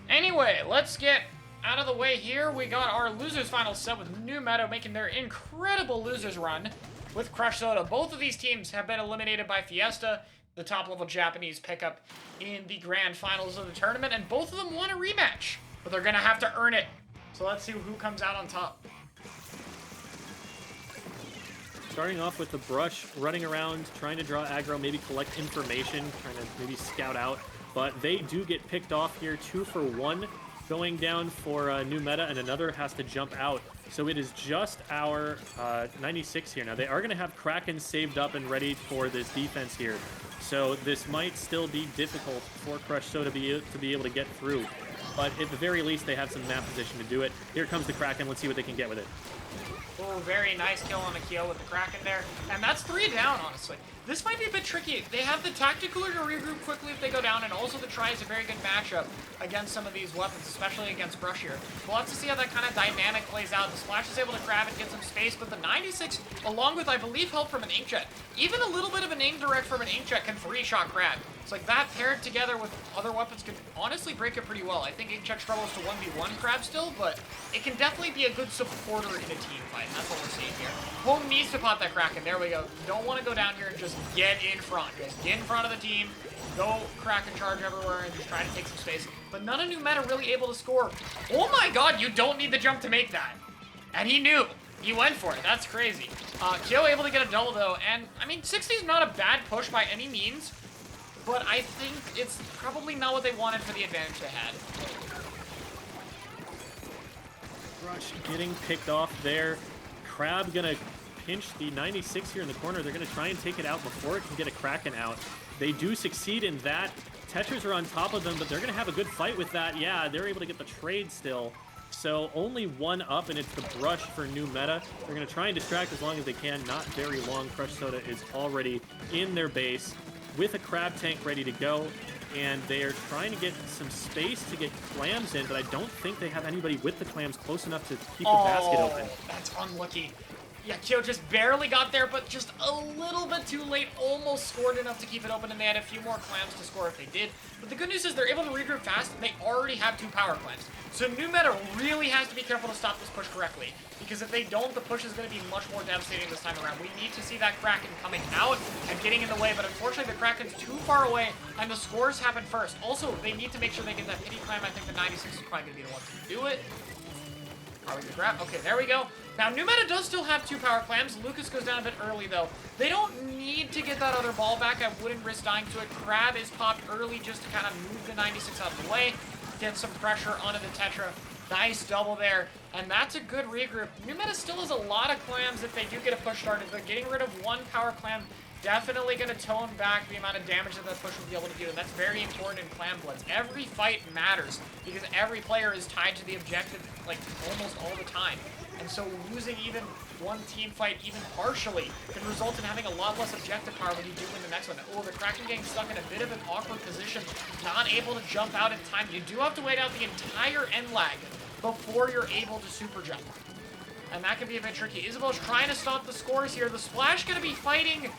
Anyway, let's get out of the way here. We got our losers final set with New Meadow making their incredible losers run with Crush Soda. Both of these teams have been eliminated by Fiesta, the top-level Japanese pickup in the grand finals of the tournament, and both of them want a rematch, but they're gonna have to earn it. So let's see who comes out on top. Starting off with the Brush, running around, trying to draw aggro, maybe collect information, trying to maybe scout out, but they do get picked off here, 2 for 1. Going down for New Meta, and another has to jump out. So it is just our 96 here. Now, they are going to have Kraken saved up and ready for this defense here. So this might still be difficult for Crush Soda to be able to get through. But at the very least, they have some map position to do it. Here comes the Kraken. Let's see what they can get with it. Oh, very nice kill on Akio with the Kraken there. And that's 3 down, honestly. This might be a bit tricky. They have the tactical to regroup quickly if they go down, and also the Try is a very good matchup against some of these weapons, especially against Brush here. We'll have to see how that kind of dynamic plays out. The Splash is able to grab and get some space, but the 96, along with, I believe, help from an Inkjet, even a little bit of an aim direct from an Inkjet can 3-shot grab. It's like that paired together with other weapons can honestly break it pretty well. I think Inkjet struggles to 1v1 Crab still, but it can definitely be a good supporter in a team fight, and that's what we're seeing here. Home needs to pop that Kraken. There we go. Don't want to go down here and just get in front. Just get in front of the team, go Kraken charge everywhere, and just try to take some space. But none of New Meta really able to score. Oh my god, you don't need the jump to make that. And he knew. He went for it. That's crazy. Kyo able to get a double, though, and, I mean, 60 is not a bad push by any means, but I think it's probably not what they wanted for the advantage they had. Brush getting picked off there. Crab gonna pinch the 96 here in the corner. They're gonna try and take it out before it can get a Kraken out. They do succeed in that. Tetras are on top of them, but they're gonna have a good fight with that. Yeah, they're able to get the trade still. So only 1 up, and it's the Brush for New Meta. They're gonna try and distract as long as they can. Not very long. Crush Soda is already in their base with a Crab tank ready to go. And they are trying to get some space to get clams in, but I don't think they have anybody with the clams close enough to keep the basket open. That's unlucky. Yeah, Kyo just barely got there, but just a little bit too late. Almost scored enough to keep it open, and they had a few more clams to score if they did. But the good news is they're able to regroup fast, and they already have 2 power clams. So New Meta really has to be careful to stop this push correctly, because if they don't, the push is going to be much more devastating this time around. We need to see that Kraken coming out and getting in the way, but unfortunately the Kraken's too far away, and the scores happen first. Also, they need to make sure they get that pity clam. I think the 96 is probably going to be the one to do it. Probably gonna grab. Okay, there we go. Now, New Meta does still have 2 power clams. Lucas goes down a bit early, though. They don't need to get that other ball back. I wouldn't risk dying to it. Crab is popped early just to kind of move the 96 out of the way. Get some pressure onto the Tetra. Nice double there. And that's a good regroup. New Meta still has a lot of clams if they do get a push started, but getting rid of 1 power clam definitely going to tone back the amount of damage that push will be able to do, and that's very important in Clam Blitz. Every fight matters, because every player is tied to the objective, like, almost all the time. And so losing even one team fight, even partially, can result in having a lot less objective power when you do win the next one. Oh, the Kraken getting stuck in a bit of an awkward position, not able to jump out in time. You do have to wait out the entire end lag before you're able to super jump. And that can be a bit tricky. Isabel's trying to stop the scores here. The Splash going to be fighting.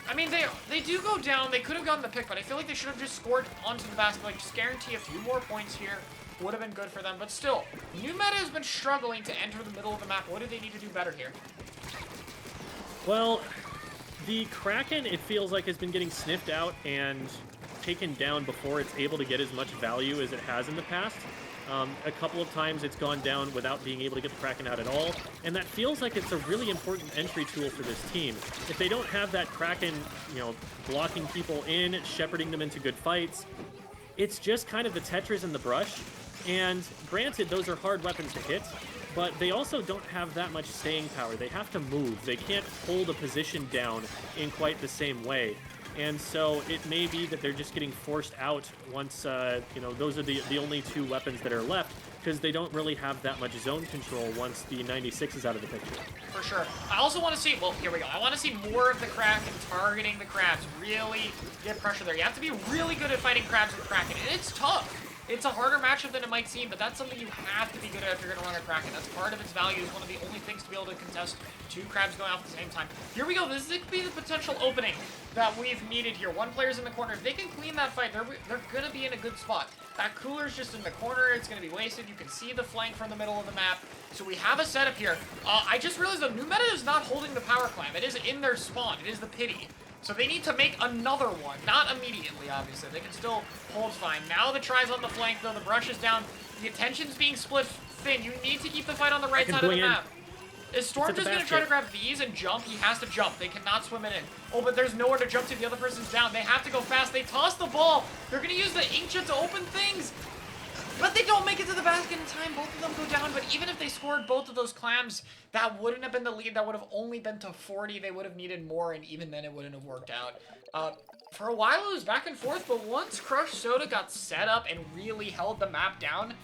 I mean, they do go down. They could have gotten the pick, but I feel like they should have just scored onto the basket. Like, just guarantee a few more points here would have been good for them. But still, New Meta has been struggling to enter the middle of the map. What do they need to do better here? Well, the Kraken, it feels like, has been getting sniffed out and taken down before it's able to get as much value as it has in the past. A couple of times it's gone down without being able to get the Kraken out at all, and that feels like it's a really important entry tool for this team. If they don't have that Kraken, you know, blocking people in, shepherding them into good fights, it's just kind of the Tetras and the Brush, and granted, those are hard weapons to hit, but they also don't have that much staying power. They have to move. They can't hold a position down in quite the same way. And so it may be that they're just getting forced out once, you know, those are the only 2 weapons that are left, because they don't really have that much zone control once the 96 is out of the picture. For sure. I also want to see, well, here we go. I want to see more of the Kraken targeting the Crabs. Really get pressure there. You have to be really good at fighting Crabs with Kraken, and it's tough. It's a harder matchup than it might seem, but that's something you have to be good at if you're going to run a Kraken. That's part of its value. It's one of the only things to be able to contest 2 Crabs going off at the same time. Here we go. This could be the potential opening that we've needed here. 1 player's in the corner. If they can clean that fight, they're going to be in a good spot. That cooler's just in the corner. It's going to be wasted. You can see the flank from the middle of the map. So we have a setup here. I just realized the new meta is not holding the power clam. It is in their spawn. It is the pity. So they need to make another one. Not immediately, obviously. They can still hold fine. Now the try's on the flank, though. The brush is down. The attention's being split thin. You need to keep the fight on the right side of the map. Is Storm just going to try to grab these and jump? He has to jump. They cannot swim it in. Oh, but there's nowhere to jump to. The other person's down. They have to go fast. They toss the ball. They're going to use the inkjet to open things. But they don't make it to the basket in time. Both of them go down. But even if they scored both of those clams, that wouldn't have been the lead. That would have only been to 40. They would have needed more, and even then it wouldn't have worked out. For a while, it was back and forth. But once Crush Soda got set up and really held the map down,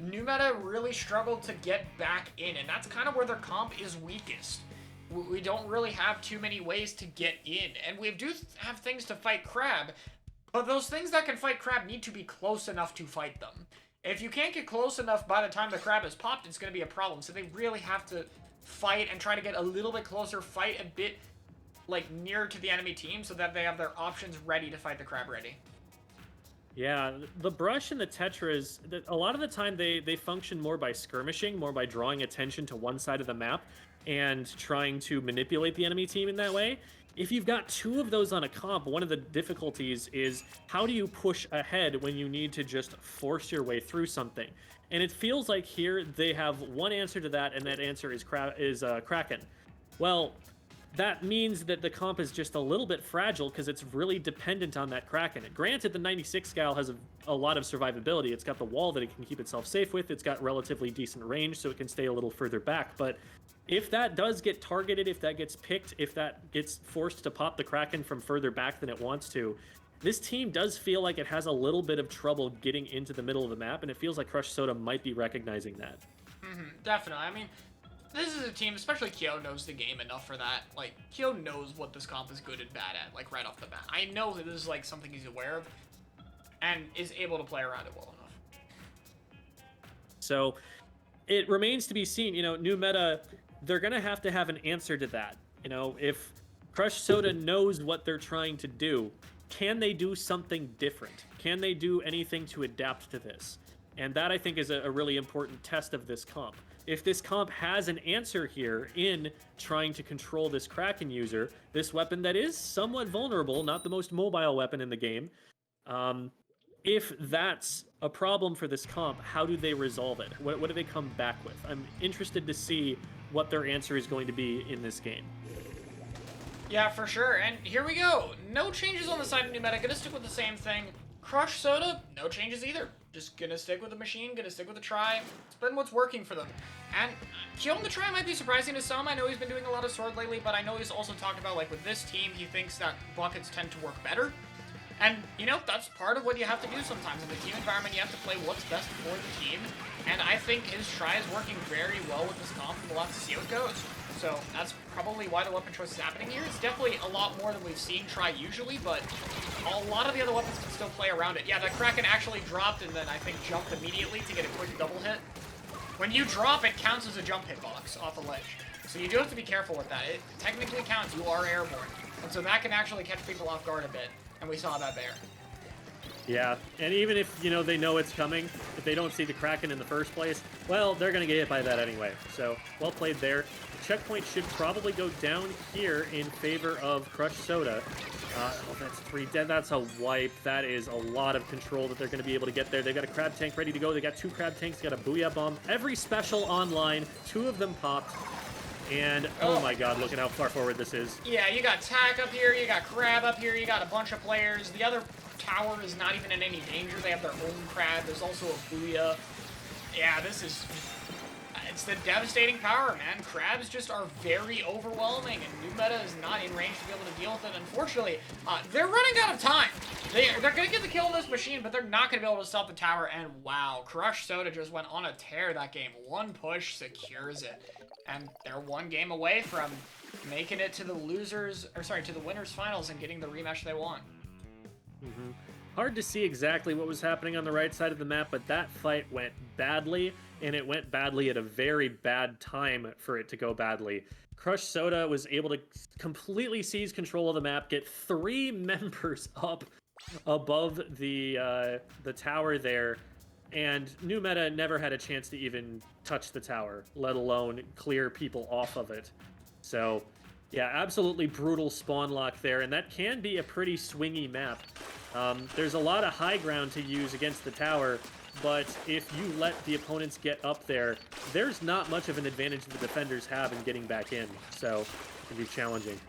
New Meta really struggled to get back in, and that's kind of where their comp is weakest. We don't really have too many ways to get in, and we do have things to fight Crab, but those things that can fight Crab need to be close enough to fight them. If you can't get close enough by the time the Crab is popped, it's going to be a problem, so they really have to fight and try to get a little bit closer, fight a bit like nearer to the enemy team so that they have their options ready to fight the Crab ready. Yeah, the brush and the tetras, a lot of the time they function more by skirmishing, more by drawing attention to one side of the map and trying to manipulate the enemy team in that way. If you've got two of those on a comp, one of the difficulties is how do you push ahead when you need to just force your way through something? And it feels like here they have one answer to that, and that answer is Kraken. Well, that means that the comp is just a little bit fragile because it's really dependent on that Kraken. Granted, the 96 Scal has a lot of survivability. It's got the wall that it can keep itself safe with. It's got relatively decent range, so it can stay a little further back. But if that does get targeted, if that gets picked, if that gets forced to pop the Kraken from further back than it wants to, this team does feel like it has a little bit of trouble getting into the middle of the map, and it feels like Crush Soda might be recognizing that. Definitely. I mean, this is a team, especially Kyo knows the game enough for that. Like, Kyo knows what this comp is good and bad at, like, right off the bat. I know that this is, like, something he's aware of and is able to play around it well enough. So, it remains to be seen. You know, new meta, they're going to have an answer to that. You know, if Crush Soda knows what they're trying to do, can they do something different? Can they do anything to adapt to this? And that, I think, is a really important test of this comp. If this comp has an answer here in trying to control this Kraken user, this weapon that is somewhat vulnerable, not the most mobile weapon in the game, if that's a problem for this comp, how do they resolve it? What do they come back with? I'm interested to see what their answer is going to be in this game. Yeah, for sure. And here we go. No changes on the side of new meta. Gonna stick with the same thing. Crush Soda, no changes either. Just gonna stick with the machine, gonna stick with the try. It's been what's working for them. And killing the try might be surprising to some. I know he's been doing a lot of sword lately, but I know he's also talked about, like, with this team, he thinks that buckets tend to work better. And, you know, that's part of what you have to do sometimes. In the team environment, you have to play what's best for the team. And I think his try is working very well with this comp, and we'll have to see how it goes. So that's probably why the weapon choice is happening here. It's definitely a lot more than we've seen try usually, but a lot of the other weapons can still play around it. Yeah, the Kraken actually dropped and then I think jumped immediately to get a quick double hit. When you drop, it counts as a jump hitbox off a ledge. So you do have to be careful with that. It technically counts. You are airborne. And so that can actually catch people off guard a bit. And we saw that there. Yeah, and even if, you know, they know it's coming, if they don't see the Kraken in the first place, well, they're going to get hit by that anyway. So, well played there. The checkpoint should probably go down here in favor of Crush Soda. Oh, that's 3 dead. That's a wipe. That is a lot of control that they're going to be able to get there. They've got a Crab Tank ready to go. They got 2 Crab Tanks. They got a Booyah Bomb. Every special online. 2 of them popped. And, oh my god, look at how far forward this is. Yeah, you got Tack up here, you got Crab up here, you got a bunch of players. The other tower is not even in any danger. They have their own Crab. There's also a Booyah. Yeah, this is... It's the devastating power, man. Crabs just are very overwhelming, and new meta is not in range to be able to deal with it. Unfortunately, they're running out of time. They're going to get the kill on this machine, but they're not going to be able to stop the tower. And wow, Crush Soda just went on a tear that game. One push secures it. And they're one game away from making it to the to the winners finals and getting the rematch they want. Hard to see exactly what was happening on the right side of the map, but that fight went badly, and it went badly at a very bad time for it to go badly. Crush Soda was able to completely seize control of the map, get 3 members up above the tower there, and New Meta never had a chance to even touch the tower, let alone clear people off of it. So, yeah, absolutely brutal spawn lock there, and that can be a pretty swingy map. There's a lot of high ground to use against the tower, but if you let the opponents get up there, there's not much of an advantage the defenders have in getting back in, so it can be challenging.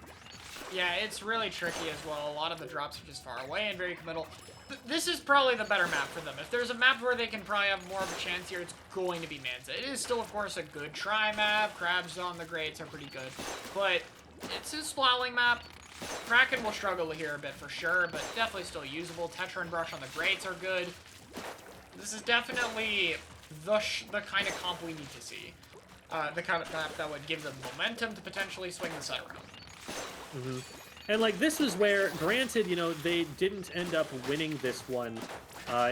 Yeah, it's really tricky as well. A lot of the drops are just far away and very committal. This is probably the better map for them. If there's a map where they can probably have more of a chance here, it's going to be Manza. It is still, of course, a good try map. Crabs on the grates are pretty good, but it's a splatling map. Kraken will struggle here a bit for sure, but definitely still usable. Tetra and Brush on the grates are good. This is definitely the kind of comp we need to see. The kind of map that would give them momentum to potentially swing the set around. Mm-hmm. And, like, this is where, granted, you know, they didn't end up winning this one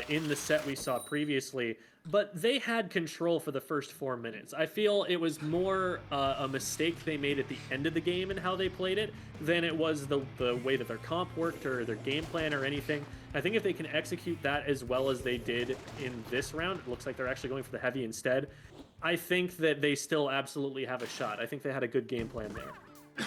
in the set we saw previously, but they had control for the first 4 minutes. I feel it was more a mistake they made at the end of the game and how they played it than it was the way that their comp worked or their game plan or anything. I think if they can execute that as well as they did in this round, it looks like they're actually going for the heavy instead, I think that they still absolutely have a shot. I think they had a good game plan there.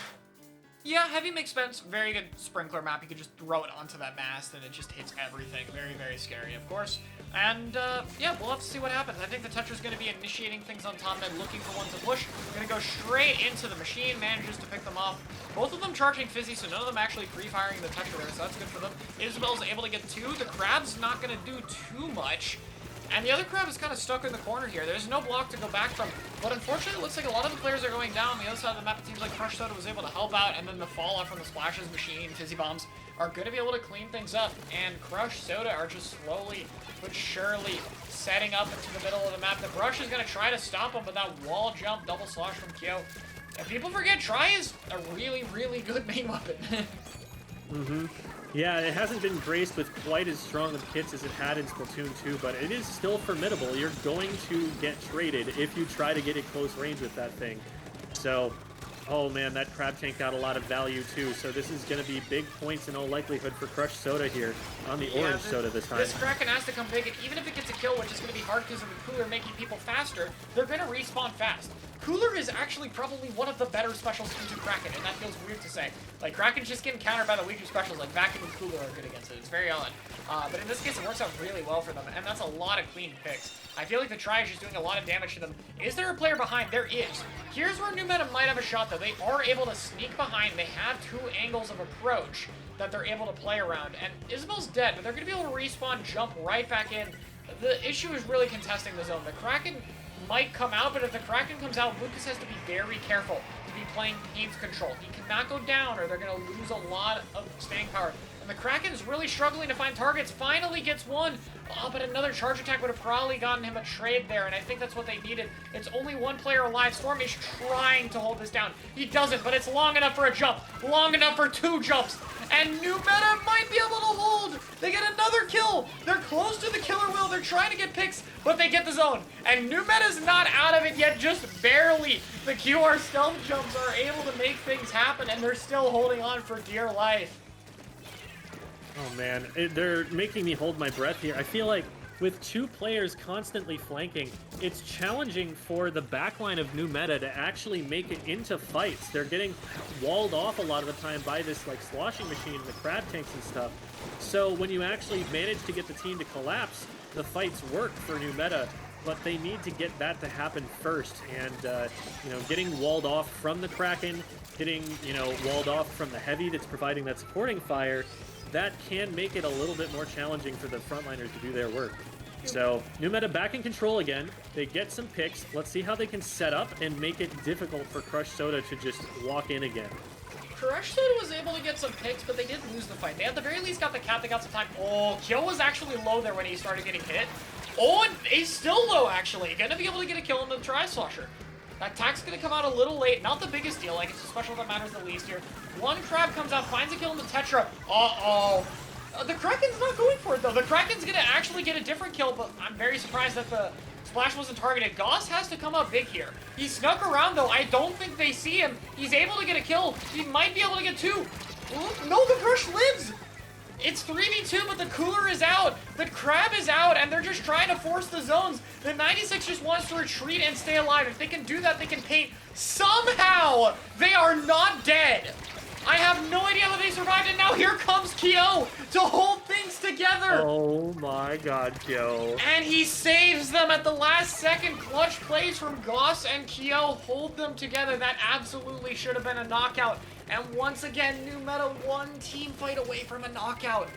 Yeah, heavy makes sense. Very good sprinkler map. You could just throw it onto that mast and it just hits everything. Very, very scary, of course. And, yeah, we'll have to see what happens. I think the Tetra's going to be initiating things on top mid, looking for one to push. Going to go straight into the machine, manages to pick them off. Both of them charging Fizzy, so none of them actually pre-firing the Tetra there, so that's good for them. Isabel's able to get 2. The Crab's not going to do too much. And the other Crab is kind of stuck in the corner here. There's no block to go back from. But unfortunately, it looks like a lot of the players are going down. The other side of the map, it seems like Crush Soda was able to help out. And then the fallout from the Splashes machine, Fizzy Bombs, are going to be able to clean things up. And Crush Soda are just slowly but surely setting up into the middle of the map. The Brush is going to try to stop him, but that wall jump, double slosh from Kyo. And people forget, Try is a really, really good main weapon. Mm-hmm. Yeah, it hasn't been graced with quite as strong of kits as it had in Splatoon 2, but it is still formidable. You're going to get traded if you try to get at close range with that thing. So, oh man, that Crab Tank got a lot of value too, so this is going to be big points in all likelihood for Crush Soda here on the orange soda this time. This Kraken has to come big, and even if it gets a kill, which is going to be hard because of the Cooler making people faster, they're going to respawn fast. Cooler is actually probably one of the better specials into Kraken, and that feels weird to say. Like, Kraken's just getting countered by the weaker specials, like Vacuum and Cooler are good against it. It's very odd. But in this case, it works out really well for them, and that's a lot of clean picks. I feel like the Try is just doing a lot of damage to them. Is there a player behind? There is. Here's where New Meta might have a shot, though. They are able to sneak behind. They have 2 angles of approach that they're able to play around. And Isabel's dead, but they're going to be able to respawn, jump right back in. The issue is really contesting the zone. The Kraken might come out, but if the Kraken comes out, Lucas has to be very careful to be playing Pain's control. He cannot go down, or they're going to lose a lot of staying power. And the Kraken is really struggling to find targets. Finally gets one. Oh, but another charge attack would have probably gotten him a trade there, and I think that's what they needed. It's only 1 player alive. Storm is trying to hold this down. He doesn't, but it's long enough for a jump. Long enough for 2 jumps. And New Meta might be able to hold. They get another kill. They're close to the killer wheel. They're trying to get picks, but they get the zone. And New Meta's not out of it yet, just barely. The QR stealth jumps are able to make things happen, and they're still holding on for dear life. Oh man, they're making me hold my breath here. I feel like with 2 players constantly flanking, it's challenging for the backline of New Meta to actually make it into fights. They're getting walled off a lot of the time by this like sloshing machine and the Crab Tanks and stuff. So when you actually manage to get the team to collapse, the fights work for New Meta, but they need to get that to happen first. And, you know, getting walled off from the Kraken, getting, you know, walled off from the Heavy that's providing that supporting fire, that can make it a little bit more challenging for the frontliners to do their work. So, New Meta back in control again. They get some picks. Let's see how they can set up and make it difficult for Crush Soda to just walk in again. Crush Soda was able to get some picks, but they did lose the fight. They at the very least got the cap, they got some time. Oh, Kyo was actually low there when he started getting hit. Oh, and he's still low, actually. Gonna be able to get a kill on the Tri-Slosher. That attack's gonna come out a little late. Not the biggest deal, like it's a special that matters the least here. 1 Crab comes out, finds a kill on the Tetra. Uh-oh. The Kraken's not going for it, though. The Kraken's gonna actually get a different kill, but I'm very surprised that the Splash wasn't targeted. Goss has to come up big here. He snuck around, though. I don't think they see him. He's able to get a kill. He might be able to get 2. No, the Crush lives! It's 3v2, but the cooler is out. The crab is out, and they're just trying to force the zones. The 96 just wants to retreat and stay alive. If they can do that, they can paint. Somehow, they are not dead. I have no idea how they survived, and now here comes Kyo to hold things together. Oh my god, Kyo. And he saves them at the last second. Clutch plays from Goss and Kyo hold them together. That absolutely should have been a knockout. And once again, New Meta one team fight away from a knockout.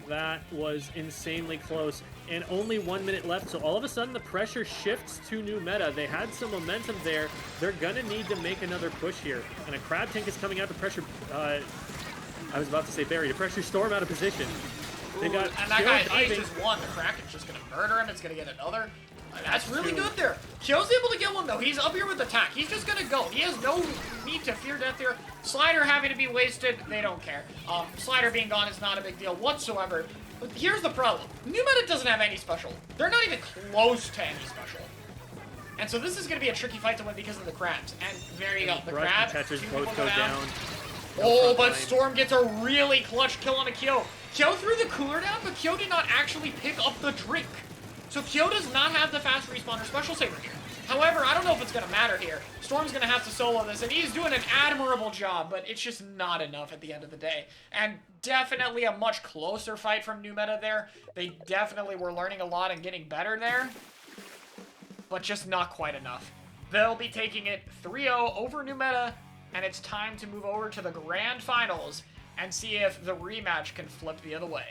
That was insanely close. And only 1 minute left, so all of a sudden the pressure shifts to New Meta. They had some momentum there. They're gonna need to make another push here. And a Crab Tank is coming out to pressure, I was about to say Barry, to pressure Storm out of position. They got and that guy diving. just one. The Kraken's just gonna murder him. It's gonna get another. That's really good there. Kyo's able to get one though. He's up here with attack. He's just gonna go. He has no need to fear death here. Slider having to be wasted, they don't care. Slider being gone is not a big deal whatsoever. But here's the problem. New Meta doesn't have any special. They're not even close to any special. And so this is going to be a tricky fight to win because of the crabs. And there you go. The crab. Catchers two both people go down. Oh, but Storm gets a really clutch kill on a Kyo. Kyo threw the cooler down, but Kyo did not actually pick up the drink. So Kyo does not have the fast respawn or special saver here. However, I don't know if it's going to matter here. Storm's going to have to solo this, and he's doing an admirable job, but it's just not enough at the end of the day. And definitely a much closer fight from New Meta there. They definitely were learning a lot and getting better there, but just not quite enough. They'll be taking it 3-0 over New Meta, and it's time to move over to the grand finals and see if the rematch can flip the other way.